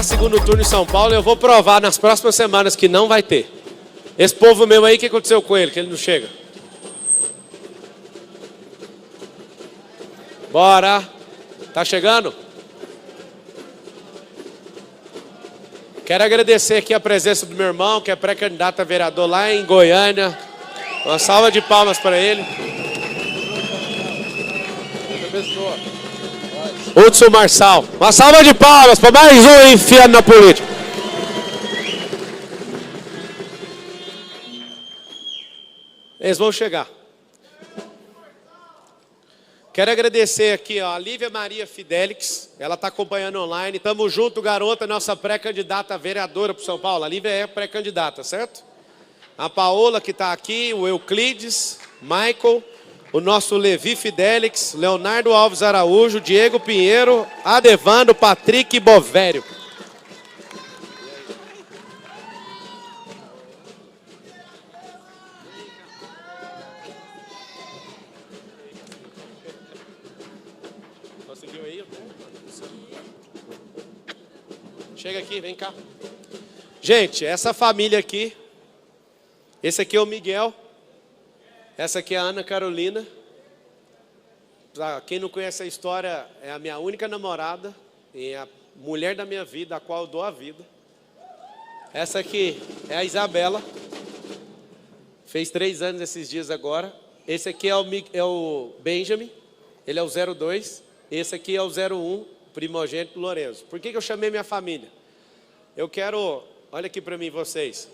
terá segundo turno em São Paulo. Eu vou provar nas próximas semanas que não vai ter. Esse povo meu aí, o que aconteceu com ele? Que ele não chega. Bora. Tá chegando? Quero agradecer aqui a presença do meu irmão, que é pré-candidato a vereador lá em Goiânia. Uma salva de palmas para ele. Hudson Marçal. Uma salva de palmas para mais um enfiado na política. Eles vão chegar. Quero agradecer aqui, ó, a Lívia Maria Fidelix. Ela está acompanhando online. Tamo junto, garota, nossa pré-candidata a vereadora para São Paulo. A Lívia é pré-candidata, certo? A Paola que está aqui, o Euclides, Michael, o nosso Levi Fidelix, Leonardo Alves Araújo, Diego Pinheiro, Adevando, Patrick Bovério. Conseguiu aí? Chega aqui, vem cá. Gente, essa família aqui, esse aqui é o Miguel, essa aqui é a Ana Carolina. Pra quem não conhece a história, é a minha única namorada e a mulher da minha vida, a qual eu dou a vida. Essa aqui é a Isabela, fez 3 anos esses dias agora. Esse aqui é o Benjamin, ele é o 02. Esse aqui é o 01, primogênito Lourenço. Por que eu chamei minha família? Eu quero, olha aqui para mim vocês,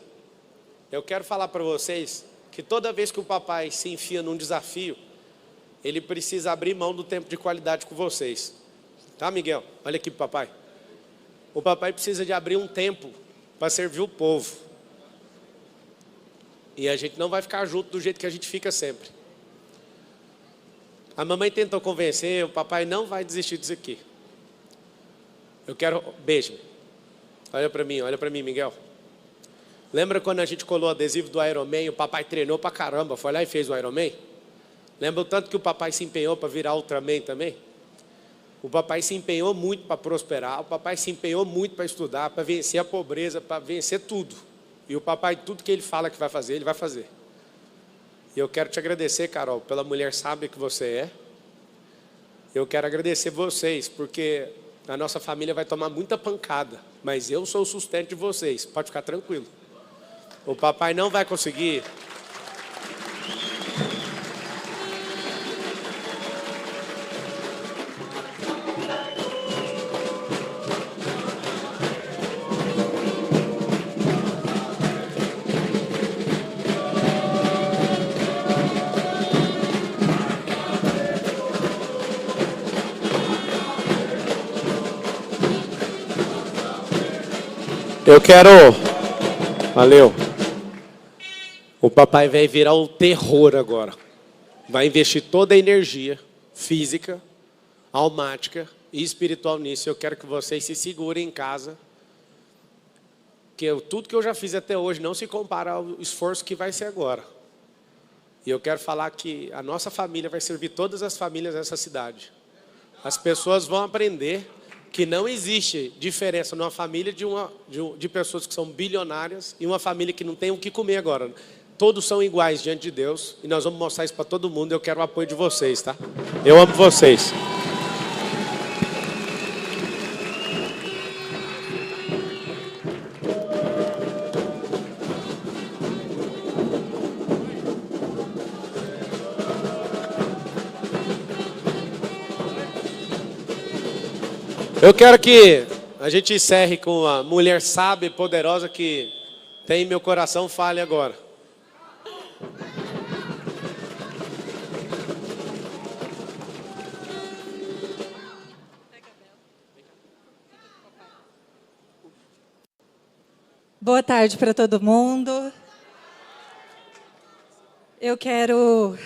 eu quero falar para vocês que toda vez que o papai se enfia num desafio, ele precisa abrir mão do tempo de qualidade com vocês. Tá, Miguel? Olha aqui pro papai. O papai precisa de abrir um tempo para servir o povo. E a gente não vai ficar junto do jeito que a gente fica sempre. A mamãe tentou convencer, o papai não vai desistir disso aqui. Eu quero... Beijo. Olha para mim, Miguel. Lembra quando a gente colou o adesivo do Ironman e o papai treinou pra caramba, foi lá e fez o Ironman? Lembra o tanto que o papai se empenhou para virar Ultraman também? O papai se empenhou muito para prosperar, o papai se empenhou muito para estudar, para vencer a pobreza, para vencer tudo. E o papai, tudo que ele fala que vai fazer, ele vai fazer. E eu quero te agradecer, Carol, pela mulher sábia que você é. Eu quero agradecer vocês, porque a nossa família vai tomar muita pancada, mas eu sou o sustento de vocês, pode ficar tranquilo. O papai não vai conseguir... Eu quero... Valeu. O papai vai virar um terror agora. Vai investir toda a energia física, almática e espiritual nisso. Eu quero que vocês se segurem em casa. Tudo que eu já fiz até hoje não se compara ao esforço que vai ser agora. E eu quero falar que a nossa família vai servir todas as famílias dessa cidade. As pessoas vão aprender que não existe diferença numa família de pessoas que são bilionárias e uma família que não tem o que comer agora. Todos são iguais diante de Deus e nós vamos mostrar isso para todo mundo. Eu quero o apoio de vocês, tá? Eu amo vocês. Eu quero que a gente encerre com uma mulher sábia e poderosa que tem meu coração, fale agora. Boa tarde para todo mundo. Eu quero...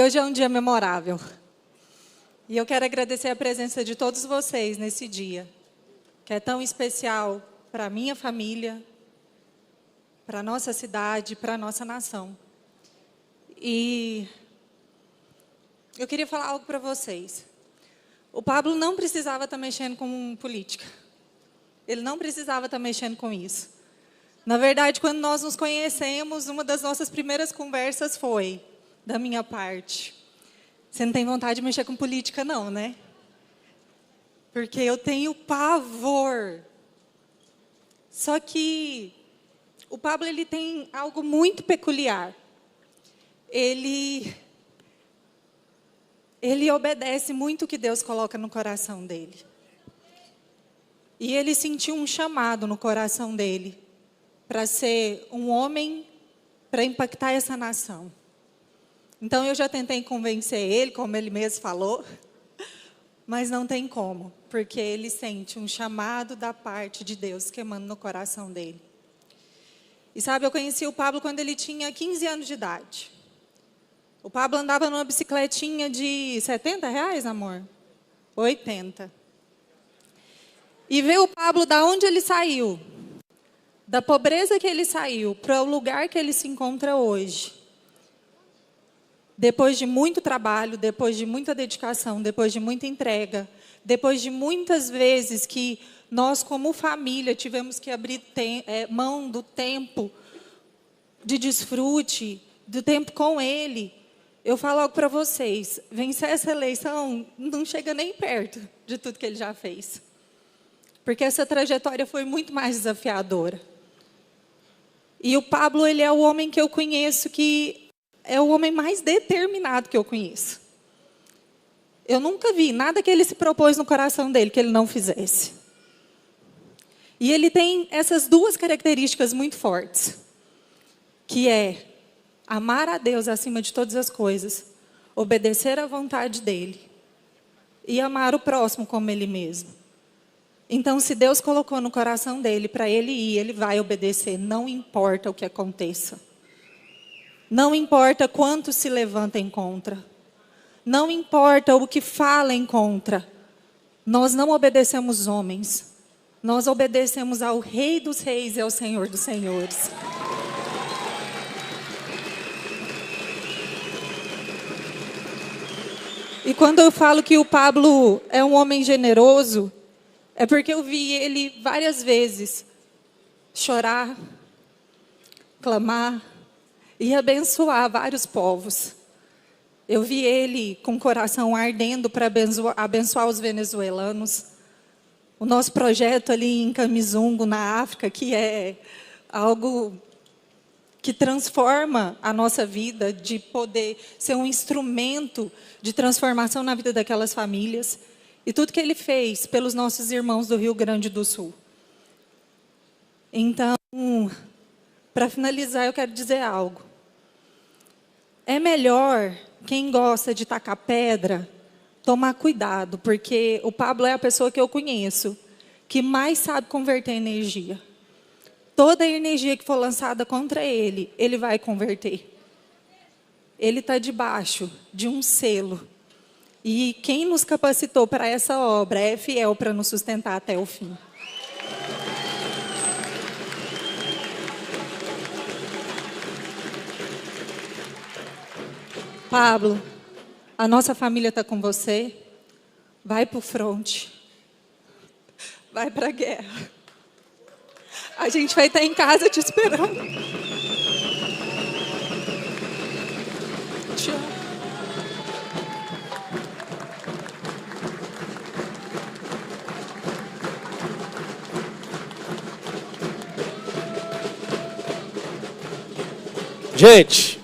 hoje é um dia memorável. E eu quero agradecer a presença de todos vocês nesse dia, que é tão especial para a minha família, para a nossa cidade, para a nossa nação. E eu queria falar algo para vocês. O Pablo não precisava estar mexendo com política. Ele não precisava estar mexendo com isso. Na verdade, quando nós nos conhecemos, uma das nossas primeiras conversas foi, da minha parte, você não tem vontade de mexer com política não, né? Porque eu tenho pavor. Só que o Pablo, ele tem algo muito peculiar. Ele obedece muito o que Deus coloca no coração dele. E ele sentiu um chamado no coração dele para ser um homem para impactar essa nação. Então eu já tentei convencer ele, como ele mesmo falou, mas não tem como, porque ele sente um chamado da parte de Deus queimando no coração dele. E sabe, eu conheci o Pablo quando ele tinha 15 anos de idade. O Pablo andava numa bicicletinha de R$70, amor? 80. E ver o Pablo da onde ele saiu, da pobreza que ele saiu, para o lugar que ele se encontra hoje. Depois de muito trabalho, depois de muita dedicação, depois de muita entrega, depois de muitas vezes que nós, como família, tivemos que abrir mão do tempo de desfrute, do tempo com ele. Eu falo algo para vocês, vencer essa eleição não chega nem perto de tudo que ele já fez. Porque essa trajetória foi muito mais desafiadora. E o Pablo, ele é o homem que eu conheço, que é o homem mais determinado que eu conheço. Eu nunca vi nada que ele se propôs no coração dele que ele não fizesse. E ele tem essas duas características muito fortes, que é amar a Deus acima de todas as coisas, obedecer à vontade dele e amar o próximo como ele mesmo. Então, se Deus colocou no coração dele para ele ir, ele vai obedecer, não importa o que aconteça. Não importa quanto se levantem contra. Não importa o que falem contra. Nós não obedecemos homens. Nós obedecemos ao Rei dos Reis e ao Senhor dos Senhores. E quando eu falo que o Pablo é um homem generoso, é porque eu vi ele várias vezes chorar, clamar e abençoar vários povos. Eu vi ele com o coração ardendo para abençoar os venezuelanos. O nosso projeto ali em Kamizungo, na África, que é algo que transforma a nossa vida, de poder ser um instrumento de transformação na vida daquelas famílias. E tudo que ele fez pelos nossos irmãos do Rio Grande do Sul. Então, para finalizar, eu quero dizer algo. É melhor quem gosta de tacar pedra tomar cuidado, porque o Pablo é a pessoa que eu conheço que mais sabe converter energia. Toda a energia que for lançada contra ele, ele vai converter. Ele está debaixo de um selo. E quem nos capacitou para essa obra é fiel para nos sustentar até o fim. Pablo, a nossa família está com você. Vai para o fronte. Vai para a guerra. A gente vai estar em casa te esperando. Te amo. Gente,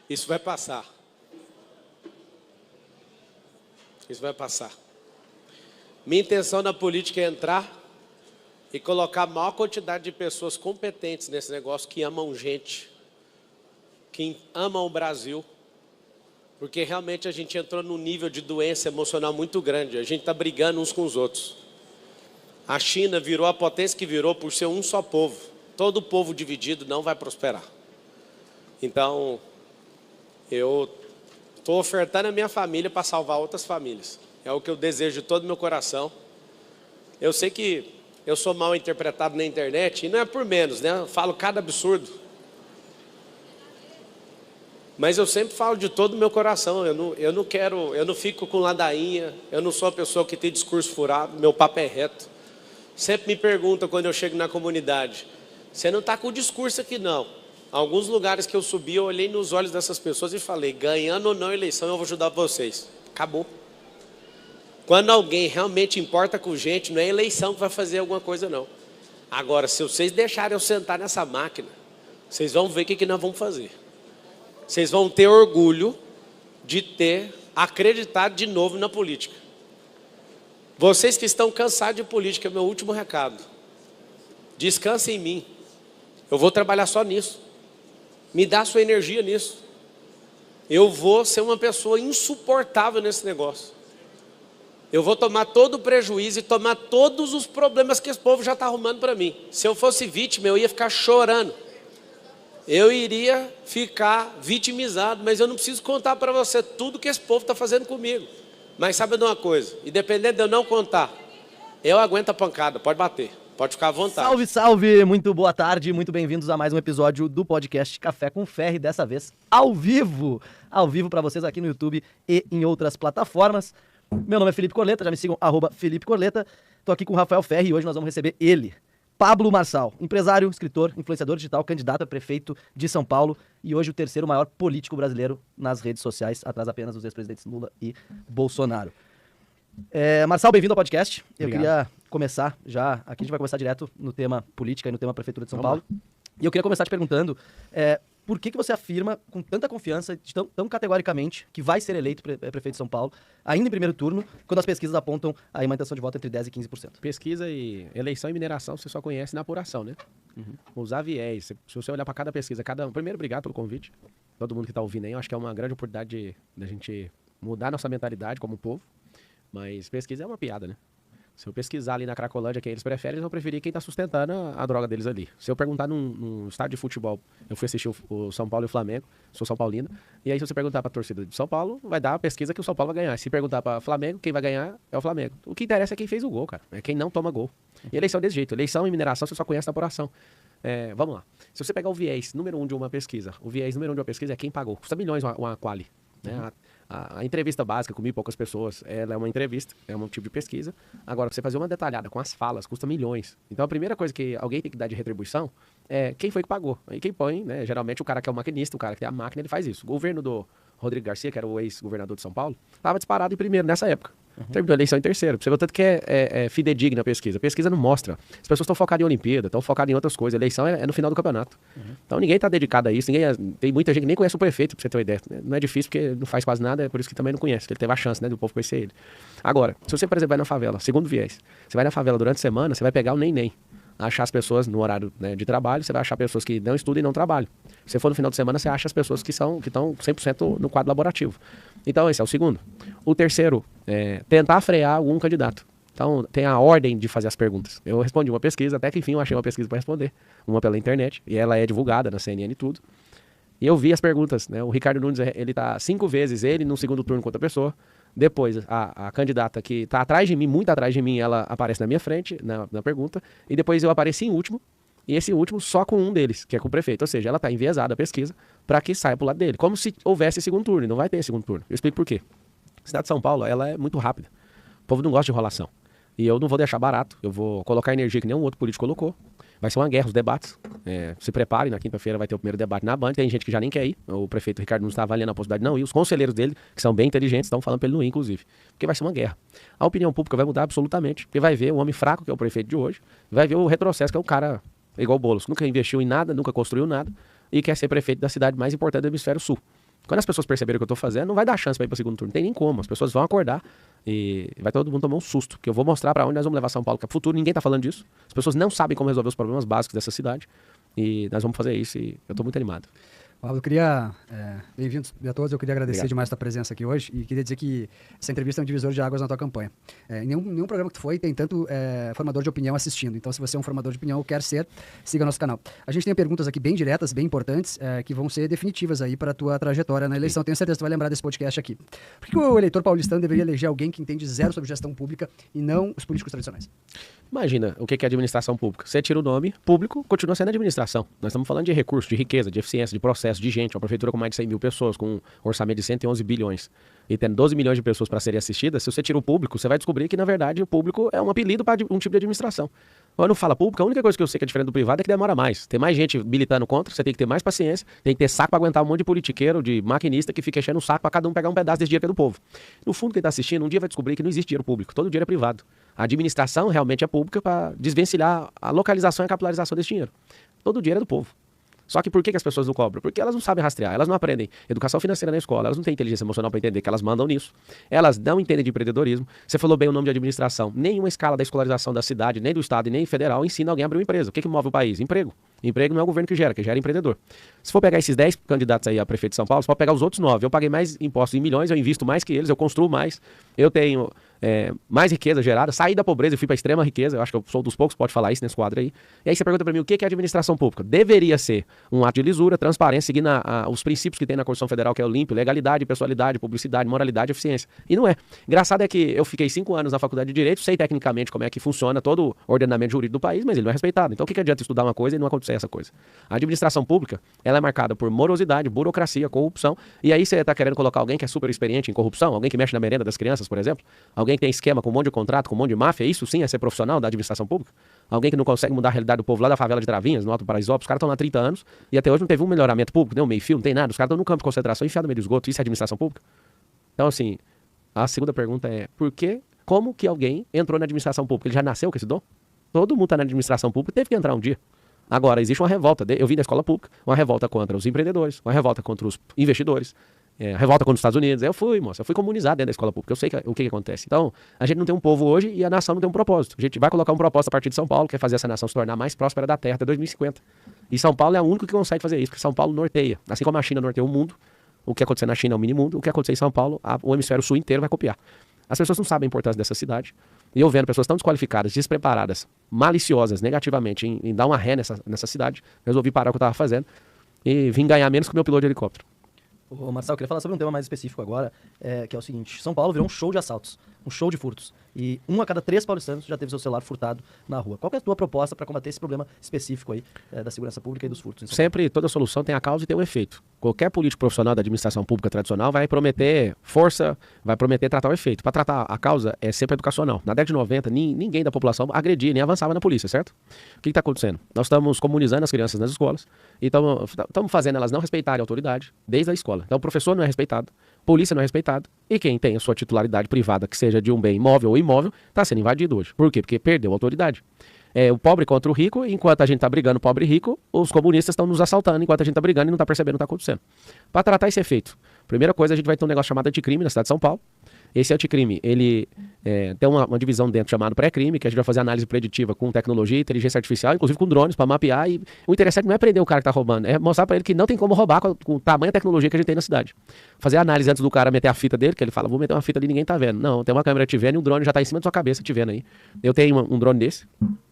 isso vai passar. Isso vai passar. Minha intenção na política é entrar e colocar a maior quantidade de pessoas competentes nesse negócio, que amam gente, que amam o Brasil, porque realmente a gente entrou num nível de doença emocional muito grande. A gente está brigando uns com os outros. A China virou a potência que virou por ser um só povo. Todo povo dividido não vai prosperar. Então, eu estou ofertando a minha família para salvar outras famílias. É o que eu desejo de todo o meu coração. Eu sei que eu sou mal interpretado na internet, e não é por menos, né? Eu falo cada absurdo. Mas eu sempre falo de todo o meu coração. Eu não fico com ladainha. Eu não sou a pessoa que tem discurso furado. Meu papo é reto. Sempre me perguntam quando eu chego na comunidade: você não está com o discurso aqui, não. Alguns lugares que eu subi, eu olhei nos olhos dessas pessoas e falei: ganhando ou não a eleição, eu vou ajudar vocês. Acabou. Quando alguém realmente importa com gente, não é a eleição que vai fazer alguma coisa, não. Agora, se vocês deixarem eu sentar nessa máquina, vocês vão ver o que nós vamos fazer. Vocês vão ter orgulho de ter acreditado de novo na política. Vocês que estão cansados de política, é meu último recado. Descansem em mim. Eu vou trabalhar só nisso. Me dá sua energia nisso. Eu vou ser uma pessoa insuportável nesse negócio. Eu vou tomar todo o prejuízo e tomar todos os problemas que esse povo já está arrumando para mim. Se eu fosse vítima, eu ia ficar chorando. Eu iria ficar vitimizado, mas eu não preciso contar para você tudo que esse povo está fazendo comigo. Mas sabe de uma coisa? E dependendo de eu não contar, eu aguento a pancada, pode bater, pode ficar à vontade. Salve, salve! Muito boa tarde, muito bem-vindos a mais um episódio do podcast Café com Ferry, dessa vez ao vivo para vocês aqui no YouTube e em outras plataformas. Meu nome é Felipe Corleta, já me sigam, @Felipe Corleta. Tô aqui com o Rafael Ferri e hoje nós vamos receber ele, Pablo Marçal, empresário, escritor, influenciador digital, candidato a prefeito de São Paulo e hoje o terceiro maior político brasileiro nas redes sociais, atrás apenas dos ex-presidentes Lula e Bolsonaro. Marçal, bem-vindo ao podcast. Eu queria começar já, aqui a gente vai começar direto no tema política e no tema prefeitura de São Paulo. E eu queria começar te perguntando, por que você afirma com tanta confiança, tão categoricamente, que vai ser eleito prefeito de São Paulo, ainda em primeiro turno, quando as pesquisas apontam a uma intenção de voto entre 10% e 15%? Pesquisa e eleição e mineração você só conhece na apuração, né? Usar viés. Se você olhar para cada pesquisa, primeiro, obrigado pelo convite. Todo mundo que está ouvindo aí, eu acho que é uma grande oportunidade da gente mudar nossa mentalidade como povo. Mas pesquisa é uma piada, né? Se eu pesquisar ali na Cracolândia quem eles preferem, eles vão preferir quem está sustentando a droga deles ali. Se eu perguntar num estádio de futebol, eu fui assistir o São Paulo e o Flamengo, sou São Paulino, e aí se você perguntar para a torcida de São Paulo, vai dar a pesquisa que o São Paulo vai ganhar. Se perguntar para o Flamengo, quem vai ganhar é o Flamengo. O que interessa é quem fez o gol, cara. É quem não toma gol. E eleição desse jeito. Eleição e mineração você só conhece na apuração. Vamos lá. Se você pegar o viés número 1 de uma pesquisa, o viés número 1 de uma pesquisa é quem pagou. Custa milhões uma quali, né? A entrevista básica com 1.000 e poucas pessoas, ela é uma entrevista, é um tipo de pesquisa. Agora, pra você fazer uma detalhada com as falas, custa milhões. Então, a primeira coisa que alguém tem que dar de retribuição é quem foi que pagou. Aí quem põe, né, geralmente o cara que é o maquinista, o cara que tem a máquina, ele faz isso. O governo do Rodrigo Garcia, que era o ex-governador de São Paulo, estava disparado em primeiro nessa época. Terminou a eleição em terceiro. Pra você ver o tanto que é fidedigna a pesquisa. A pesquisa não mostra. As pessoas estão focadas em Olimpíada, estão focadas em outras coisas. A eleição é no final do campeonato. Então ninguém está dedicado a isso. Tem muita gente que nem conhece o prefeito, pra você ter uma ideia. Não é difícil porque não faz quase nada, é por isso que também não conhece. Ele teve a chance, né, do povo conhecer ele. Agora, se você, por exemplo, vai na favela, segundo viés, você vai na favela durante a semana, você vai pegar o nem. Achar as pessoas no horário, né, de trabalho, você vai achar pessoas que não estudam e não trabalham. Se você for no final de semana, você acha as pessoas que estão 100% no quadro laborativo. Então, esse é o segundo. O terceiro é tentar frear algum candidato. Então, tem a ordem de fazer as perguntas. Eu respondi uma pesquisa, até que enfim eu achei uma pesquisa para responder. Uma pela internet, e ela é divulgada na CNN e tudo. E eu vi as perguntas, né? O Ricardo Nunes, ele tá 5 vezes, ele no segundo turno com outra pessoa. Depois, a candidata que está atrás de mim, muito atrás de mim, ela aparece na minha frente, na pergunta. E depois eu apareci em último. E esse último só com um deles, que é com o prefeito. Ou seja, ela está enviesada a pesquisa para que saia para o lado dele. Como se houvesse segundo turno. E não vai ter segundo turno. Eu explico por quê. A cidade de São Paulo, ela é muito rápida. O povo não gosta de enrolação. E eu não vou deixar barato. Eu vou colocar energia que nenhum outro político colocou. Vai ser uma guerra, os debates. Se preparem, na quinta-feira vai ter o primeiro debate na Band. Tem gente que já nem quer ir. O prefeito Ricardo Nunes está avaliando a possibilidade de não ir. Os conselheiros dele, que são bem inteligentes, estão falando para ele não ir, inclusive. Porque vai ser uma guerra. A opinião pública vai mudar absolutamente. Porque vai ver o homem fraco, que é o prefeito de hoje. Vai ver o retrocesso, que é um cara igual o Boulos, que nunca investiu em nada, nunca construiu nada. E quer ser prefeito da cidade mais importante do hemisfério sul. Quando as pessoas perceberem o que eu estou fazendo, não vai dar chance para ir para o segundo turno. Não tem nem como. As pessoas vão acordar e vai todo mundo tomar um susto. Que eu vou mostrar para onde nós vamos levar São Paulo. Que é o futuro, ninguém está falando disso. As pessoas não sabem como resolver os problemas básicos dessa cidade. E nós vamos fazer isso e eu estou muito animado. Pablo, eu queria, bem-vindos a todos, eu queria agradecer Obrigado. demais a tua presença aqui hoje e queria dizer que essa entrevista é um divisor de águas na tua campanha. Em nenhum programa que tu foi tem tanto formador de opinião assistindo, então se você é um formador de opinião ou quer ser, siga nosso canal. A gente tem perguntas aqui bem diretas, bem importantes, que vão ser definitivas aí para a tua trajetória na eleição. Tenho certeza que tu vai lembrar desse podcast aqui. Por que o eleitor paulistano deveria eleger alguém que entende zero sobre gestão pública e não os políticos tradicionais? Imagina o que é administração pública. Você tira o nome público, continua sendo administração. Nós estamos falando de recursos, de riqueza, de eficiência, de processo. excesso de gente, uma prefeitura com mais de 100 mil pessoas, com um orçamento de 111 bilhões, e tendo 12 milhões de pessoas para serem assistidas, se você tira o público, você vai descobrir que, na verdade, o público é um apelido para um tipo de administração. Quando fala público, a única coisa que eu sei que é diferente do privado é que demora mais. Tem mais gente militando contra, você tem que ter mais paciência, tem que ter saco para aguentar um monte de politiqueiro, de maquinista que fica enchendo o saco para cada um pegar um pedaço desse dinheiro que é do povo. No fundo, quem está assistindo, um dia vai descobrir que não existe dinheiro público, todo dinheiro é privado. A administração realmente é pública para desvencilhar a localização e a capitalização desse dinheiro. Todo o dinheiro é do povo. Só que por que as pessoas não cobram? Porque elas não sabem rastrear, elas não aprendem educação financeira na escola, elas não têm inteligência emocional para entender que elas mandam nisso, elas não entendem de empreendedorismo. Você falou bem o nome de administração. Nenhuma escala da escolarização da cidade, nem do estado e nem federal ensina alguém a abrir uma empresa. O que move o país? Emprego. Emprego não é o governo que gera empreendedor. Se for pegar esses 10 candidatos aí a prefeito de São Paulo, você pode pegar os outros 9. Eu paguei mais impostos em milhões, eu invisto mais que eles, eu construo mais, eu tenho mais riqueza gerada, saí da pobreza e fui para extrema riqueza. Eu acho que eu sou dos poucos que pode falar isso nesse quadro aí. E aí você pergunta para mim, o que é administração pública? Deveria ser um ato de lisura, transparência, seguindo os princípios que tem na Constituição Federal, que é o limpo, legalidade, pessoalidade, publicidade, moralidade e eficiência. E não é. Engraçado é que eu fiquei 5 anos na faculdade de Direito, sei tecnicamente como é que funciona todo o ordenamento jurídico do país, mas ele não é respeitado. Então o que adianta estudar uma coisa e não acontecer essa coisa? A administração pública, ela é marcada por morosidade, burocracia, corrupção. E aí você está querendo colocar alguém que é super experiente em corrupção, alguém que mexe na merenda das crianças, por exemplo, alguém que tem esquema com um monte de contrato, com um monte de máfia, isso sim é ser profissional da administração pública? Alguém que não consegue mudar a realidade do povo lá da favela de Travinhas, no Alto Paraisópolis, os caras estão lá há 30 anos e até hoje não teve um melhoramento público, nem um meio-fio, não tem nada, os caras estão no campo de concentração enfiado no meio do esgoto, isso é administração pública? Então assim, a segunda pergunta é, como que alguém entrou na administração pública? Ele já nasceu com esse dom? Todo mundo está na administração pública e teve que entrar um dia. Agora, existe uma revolta, eu vim da escola pública, uma revolta contra os empreendedores, uma revolta contra os investidores, revolta contra os Estados Unidos. Eu fui comunizado dentro da escola pública, eu sei o que acontece. Então, a gente não tem um povo hoje e a nação não tem um propósito. A gente vai colocar um propósito a partir de São Paulo, que é fazer essa nação se tornar mais próspera da Terra até 2050. E São Paulo é o único que consegue fazer isso, porque São Paulo norteia. Assim como a China norteia o mundo, o que acontecer na China é o mini-mundo, o que acontecer em São Paulo, o hemisfério sul inteiro vai copiar. As pessoas não sabem a importância dessa cidade. E eu vendo pessoas tão desqualificadas, despreparadas, maliciosas, negativamente, em dar uma ré nessa cidade, resolvi parar o que eu estava fazendo e vim ganhar menos que o meu piloto de helicóptero. Ô, Marcelo, eu queria falar sobre um tema mais específico agora, que é o seguinte: São Paulo virou um show de assaltos, um show de furtos. E 1 a cada 3 paulistanos já teve seu celular furtado na rua. Qual que é a tua proposta para combater esse problema específico aí da segurança pública e dos furtos em São Paulo? Sempre, toda solução tem a causa e tem um efeito. Qualquer político profissional da administração pública tradicional vai prometer força, vai prometer tratar o efeito. Para tratar a causa é sempre educacional. Na década de 90, ninguém da população agredia, nem avançava na polícia, certo? O que está acontecendo? Nós estamos comunizando as crianças nas escolas e estamos fazendo elas não respeitarem a autoridade desde a escola. Então o professor não é respeitado, polícia não é respeitado, e quem tem a sua titularidade privada, que seja de um bem imóvel ou imóvel, está sendo invadido hoje. Por quê? Porque perdeu a autoridade. O pobre contra o rico, enquanto a gente está brigando pobre e rico, os comunistas estão nos assaltando enquanto a gente está brigando e não está percebendo o que está acontecendo. Para tratar esse efeito, primeira coisa, a gente vai ter um negócio chamado anticrime na cidade de São Paulo. Esse anticrime, ele tem uma divisão dentro chamada pré-crime, que a gente vai fazer análise preditiva com tecnologia e inteligência artificial, inclusive com drones, para mapear. E o interessante não é prender o cara que está roubando, é mostrar para ele que não tem como roubar com o tamanho da tecnologia que a gente tem na cidade. Fazer a análise antes do cara meter a fita dele, que ele fala, vou meter uma fita ali e ninguém tá vendo. Não, tem uma câmera te vendo e um drone já está em cima da sua cabeça te vendo aí. Eu tenho um drone desse,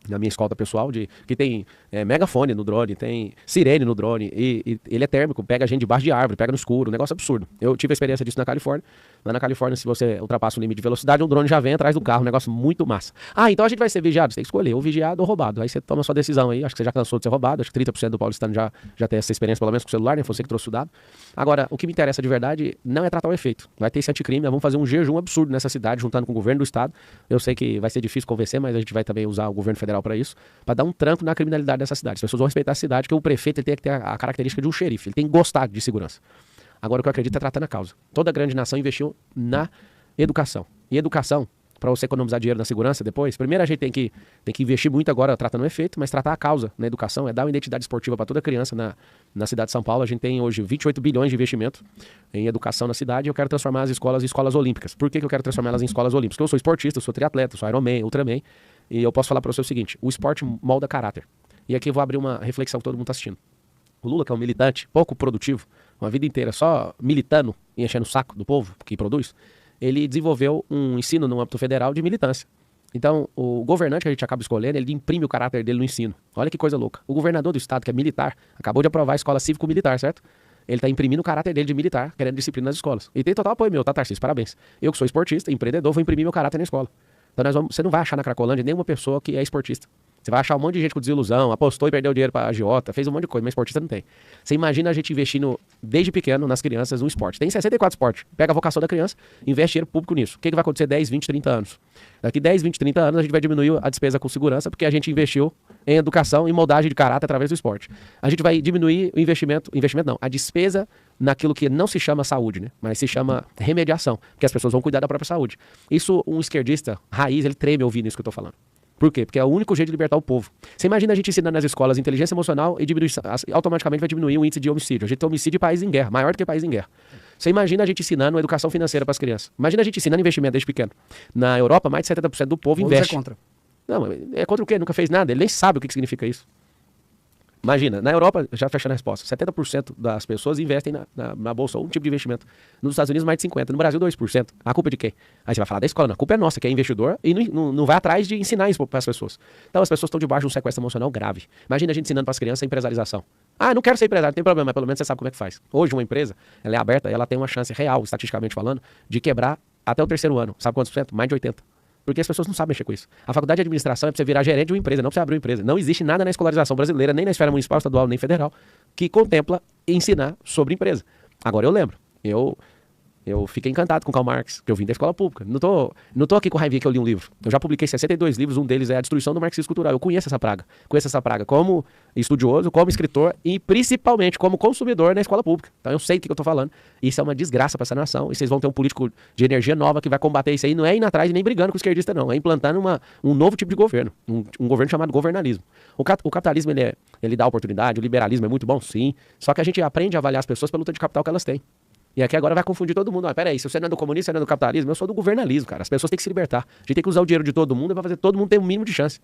na minha escolta pessoal, que tem megafone no drone, tem sirene no drone, e ele é térmico, pega a gente debaixo de árvore, pega no escuro, um negócio absurdo. Eu tive a experiência disso na Califórnia. Lá na Califórnia, se você ultrapassa o limite de velocidade, um drone já vem atrás do carro, um negócio muito massa. Então a gente vai ser vigiado? Você tem que escolher, ou vigiado ou roubado. Aí você toma a sua decisão aí, acho que você já cansou de ser roubado, acho que 30% do paulistano já tem essa experiência, pelo menos com o celular, né? Foi você que trouxe o dado. Agora, o que me interessa de verdade não é tratar o efeito. Vai ter esse anticrime, nós vamos fazer um jejum absurdo nessa cidade, juntando com o governo do estado. Eu sei que vai ser difícil convencer, mas a gente vai também usar o governo federal para isso, para dar um tranco na criminalidade dessa cidade. As pessoas vão respeitar a cidade, que o prefeito ele tem que ter a característica de um xerife, ele tem que gostar de segurança. Agora, o que eu acredito é tratando a causa. Toda grande nação investiu na educação. E educação, para você economizar dinheiro na segurança depois, primeiro a gente tem que investir muito agora tratando o efeito, mas tratar a causa na educação, dar uma identidade esportiva para toda criança na cidade de São Paulo. A gente tem hoje 28 bilhões de investimento em educação na cidade e eu quero transformar as escolas em escolas olímpicas. Por que eu quero transformar elas em escolas olímpicas? Porque eu sou esportista, eu sou triatleta, eu sou Ironman, Ultraman, e eu posso falar para você o seguinte: o esporte molda caráter. E aqui eu vou abrir uma reflexão que todo mundo está assistindo. O Lula, que é um militante pouco produtivo, uma vida inteira só militando e enchendo o saco do povo que produz, ele desenvolveu um ensino no âmbito federal de militância. Então, o governante que a gente acaba escolhendo, ele imprime o caráter dele no ensino. Olha que coisa louca. O governador do estado, que é militar, acabou de aprovar a escola cívico-militar, certo? Ele está imprimindo o caráter dele de militar, querendo disciplina nas escolas. E tem total apoio meu, tá, Tarcísio? Parabéns. Eu que sou esportista, empreendedor, vou imprimir meu caráter na escola. Então, você não vai achar na Cracolândia nenhuma pessoa que é esportista. Você vai achar um monte de gente com desilusão, apostou e perdeu dinheiro pra agiota, fez um monte de coisa, mas esportista não tem. Você imagina a gente investindo desde pequeno nas crianças no esporte. Tem 64 esportes. Pega a vocação da criança, investe dinheiro público nisso. O que vai acontecer 10, 20, 30 anos? Daqui 10, 20, 30 anos a gente vai diminuir a despesa com segurança porque a gente investiu em educação e moldagem de caráter através do esporte. A gente vai diminuir o investimento não, a despesa naquilo que não se chama saúde, né? Mas se chama remediação, porque as pessoas vão cuidar da própria saúde. Isso, um esquerdista raiz, ele treme ouvindo isso que eu tô falando. Por quê? Porque é o único jeito de libertar o povo. Você imagina a gente ensinando nas escolas inteligência emocional e automaticamente vai diminuir o índice de homicídio. A gente tem homicídio em país em guerra, maior do que país em guerra. Você imagina a gente ensinando educação financeira para as crianças. Imagina a gente ensinando investimento desde pequeno. Na Europa, mais de 70% do povo investe. É contra. Não, é contra o quê? Nunca fez nada. Ele nem sabe o que significa isso. Imagina, na Europa, já fechando a resposta, 70% das pessoas investem na bolsa um tipo de investimento. Nos Estados Unidos, mais de 50%. No Brasil, 2%. A culpa é de quem? Aí você vai falar da escola. Não, a culpa é nossa, que é investidor e não vai atrás de ensinar isso para as pessoas. Então, as pessoas estão debaixo de um sequestro emocional grave. Imagina a gente ensinando para as crianças a empresarização. Ah, não quero ser empresário, não tem problema, mas pelo menos você sabe como é que faz. Hoje, uma empresa, ela é aberta, ela tem uma chance real, estatisticamente falando, de quebrar até o 3º ano. Sabe quantos por cento? Mais de 80%. Porque as pessoas não sabem mexer com isso. A faculdade de administração é para você virar gerente de uma empresa, não para você abrir uma empresa. Não existe nada na escolarização brasileira, nem na esfera municipal, estadual, nem federal, que contempla ensinar sobre empresa. Agora eu lembro, eu fiquei encantado com Karl Marx, que eu vim da escola pública. Não tô aqui com raivinha que eu li um livro. Eu já publiquei 62 livros, um deles é A Destruição do Marxismo Cultural. Eu conheço essa praga. Conheço essa praga como estudioso, como escritor e principalmente como consumidor na escola pública. Então eu sei do que eu tô falando. Isso é uma desgraça para essa nação. E vocês vão ter um político de energia nova que vai combater isso aí. Não é indo atrás e nem brigando com o esquerdista, não. É implantando um novo tipo de governo. Um governo chamado governalismo. O capitalismo, ele dá oportunidade, o liberalismo é muito bom, sim. Só que a gente aprende a avaliar as pessoas pela luta de capital que elas têm. E aqui agora vai confundir todo mundo. Peraí, se você não é do comunismo, você não é do capitalismo, eu sou do governalismo, cara. As pessoas têm que se libertar. A gente tem que usar o dinheiro de todo mundo para fazer todo mundo ter um mínimo de chance.